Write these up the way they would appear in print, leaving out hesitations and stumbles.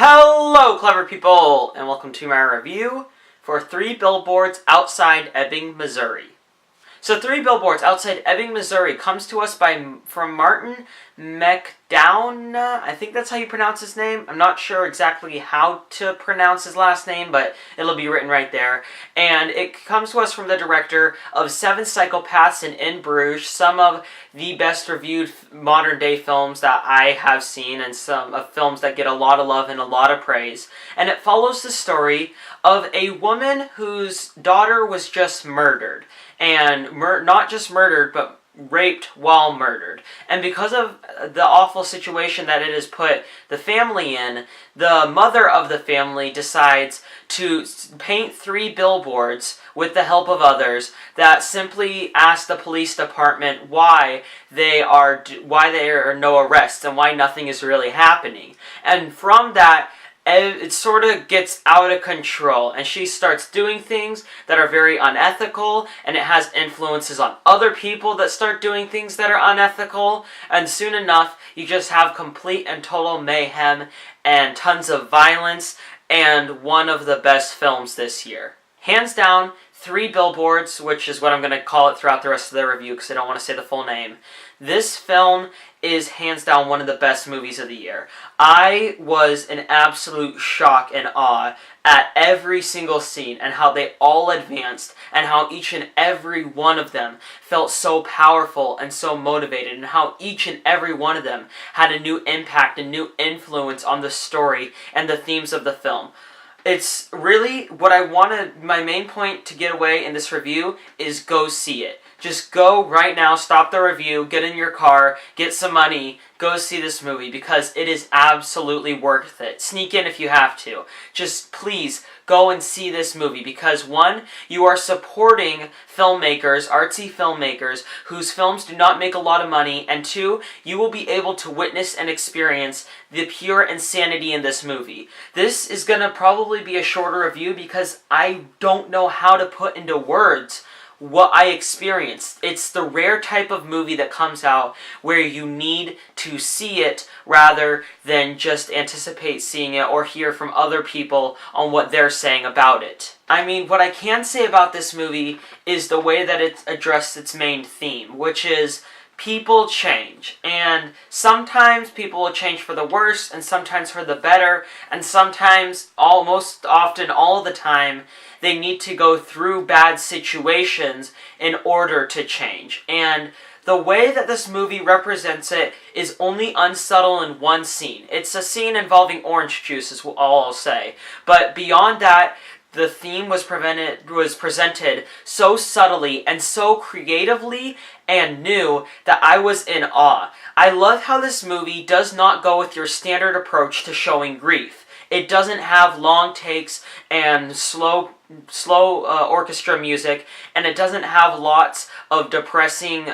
Hello, clever people, and welcome to my review for 3 Billboards Outside Ebbing, Missouri. So 3 Billboards Outside Ebbing, Missouri comes to us from Martin McDown. I think that's how you pronounce his name. I'm not sure exactly how to pronounce his last name, but it'll be written right there. And it comes to us from the director of 7 Psychopaths and In Bruges, some of the best reviewed modern day films that I have seen, and some of films that get a lot of love and a lot of praise. And it follows the story of a woman whose daughter was just murdered. And not just murdered, but raped while murdered. And because of the awful situation that it has put the family in, the mother of the family decides to paint 3 billboards with the help of others that simply ask the police department why there are no arrests and why nothing is really happening. And from that, it sort of gets out of control, and she starts doing things that are very unethical, and it has influences on other people that start doing things that are unethical, and soon enough, you just have complete and total mayhem and tons of violence, and one of the best films this year. Hands down, 3 Billboards, which is what I'm going to call it throughout the rest of the review because I don't want to say the full name. This film is hands down one of the best movies of the year. I was in absolute shock and awe at every single scene and how they all advanced and how each and every one of them felt so powerful and so motivated and how each and every one of them had a new impact and new influence on the story and the themes of the film. It's really what I wanted. My main point to get away in this review is go see it. Just go right now, stop the review, get in your car, get some money, go see this movie because it is absolutely worth it. Sneak in if you have to. Just please go and see this movie because 1, you are supporting filmmakers, artsy filmmakers, whose films do not make a lot of money, and 2, you will be able to witness and experience the pure insanity in this movie. This is going to probably be a shorter review because I don't know how to put into words what I experienced. It's the rare type of movie that comes out where you need to see it rather than just anticipate seeing it or hear from other people on what they're saying about it. I mean, what I can say about this movie is the way that it addressed its main theme, which is people change, and sometimes people will change for the worse, and sometimes for the better, and sometimes, almost often, all the time, they need to go through bad situations in order to change. And the way that this movie represents it is only unsubtle in one scene. It's a scene involving orange juice, is all I'll say. But beyond that, the theme was presented so subtly and so creatively and new that I was in awe. I love how this movie does not go with your standard approach to showing grief. It doesn't have long takes and slow orchestra music, and it doesn't have lots of depressing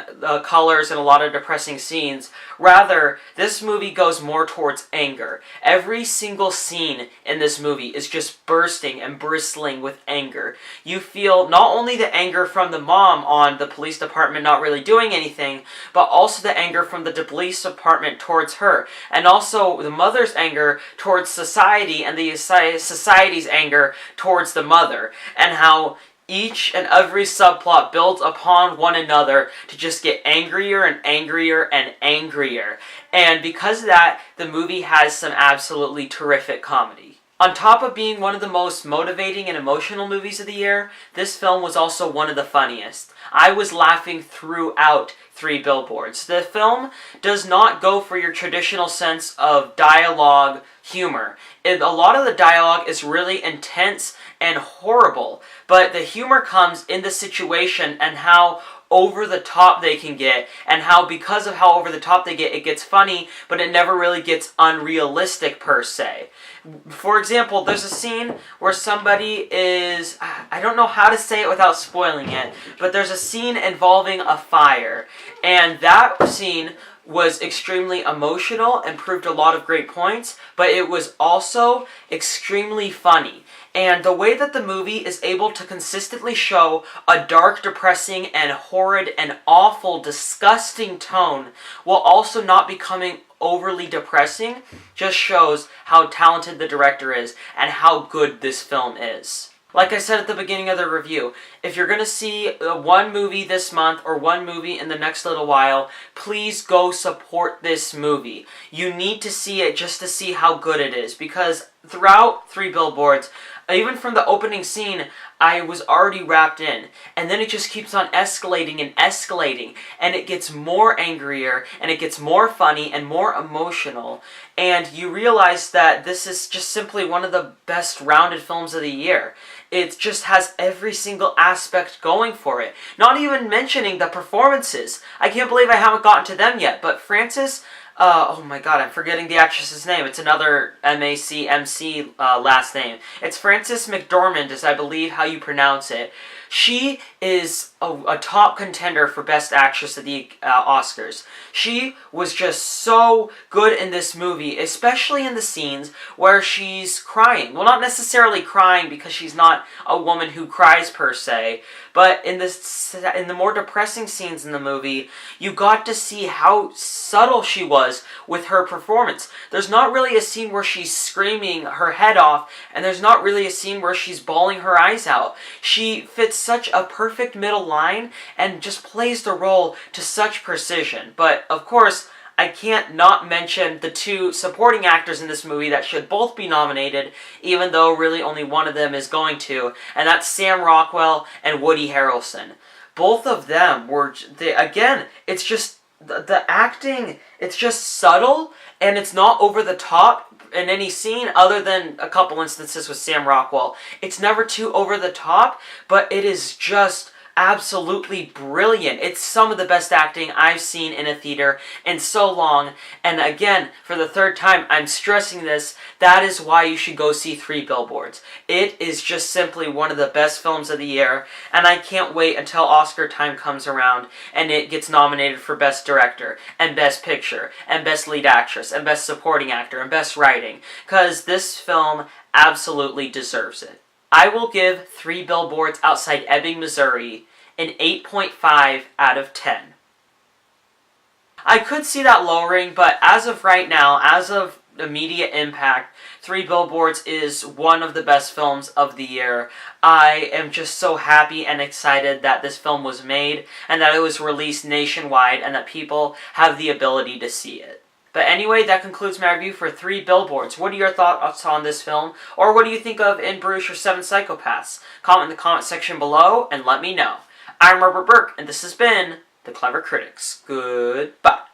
colors and a lot of depressing scenes. Rather, this movie goes more towards anger. Every single scene in this movie is just bursting and bristling with anger. You feel not only the anger from the mom on the police department not really doing anything, but also the anger from the police department towards her, and also the mother's anger towards society and the society's anger towards the mother, and how each and every subplot builds upon one another to just get angrier and angrier and angrier. And because of that, the movie has some absolutely terrific comedy. On top of being one of the most motivating and emotional movies of the year, this film was also one of the funniest. I was laughing throughout 3 Billboards. The film does not go for your traditional sense of dialogue humor. A lot of the dialogue is really intense and horrible, but the humor comes in the situation and how over the top they can get, and how because of how over the top they get, it gets funny, but it never really gets unrealistic per se. For example, there's a scene where somebody is, I don't know how to say it without spoiling it, but there's a scene involving a fire, and that scene was extremely emotional and proved a lot of great points, but it was also extremely funny. And the way that the movie is able to consistently show a dark, depressing, and horrid, and awful, disgusting tone while also not becoming overly depressing just shows how talented the director is and how good this film is. Like I said at the beginning of the review, if you're going to see one movie this month or one movie in the next little while, please go support this movie. You need to see it just to see how good it is, because throughout Three Billboards, even from the opening scene, I was already wrapped in. And then it just keeps on escalating and escalating. And it gets more angrier, and it gets more funny and more emotional. And you realize that this is just simply one of the best rounded films of the year. It just has every single aspect going for it. Not even mentioning the performances. I can't believe I haven't gotten to them yet. But Frances... oh my god, I'm forgetting the actress's name. It's another M-A-C-M-C last name. It's Frances McDormand, is I believe how you pronounce it. She is a top contender for Best Actress at the Oscars. She was just so good in this movie, especially in the scenes where she's crying. Well, not necessarily crying because she's not a woman who cries per se, but in the more depressing scenes in the movie, you got to see how subtle she was with her performance. There's not really a scene where she's screaming her head off, and there's not really a scene where she's bawling her eyes out. She fits such a perfect middle line and just plays the role to such precision. But, of course, I can't not mention the two supporting actors in this movie that should both be nominated, even though really only one of them is going to, and that's Sam Rockwell and Woody Harrelson. Both of them were, again, it's just, the acting, it's just subtle, and it's not over the top in any scene other than a couple instances with Sam Rockwell. It's never too over the top, but it is just absolutely brilliant. It's some of the best acting I've seen in a theater in so long. And again, for the third time, I'm stressing this. That is why you should go see Three Billboards. It is just simply one of the best films of the year. And I can't wait until Oscar time comes around and it gets nominated for Best Director and Best Picture and Best Lead Actress and Best Supporting Actor and Best Writing. Because this film absolutely deserves it. I will give Three Billboards Outside Ebbing, Missouri an 8.5 out of 10. I could see that lowering, but as of right now, as of immediate impact, Three Billboards is one of the best films of the year. I am just so happy and excited that this film was made and that it was released nationwide and that people have the ability to see it. But anyway, that concludes my review for Three Billboards. What are your thoughts on this film? Or what do you think of In Bruges or Seven Psychopaths? Comment in the comment section below and let me know. I'm Robert Burke, and this has been The Clever Critics. Goodbye.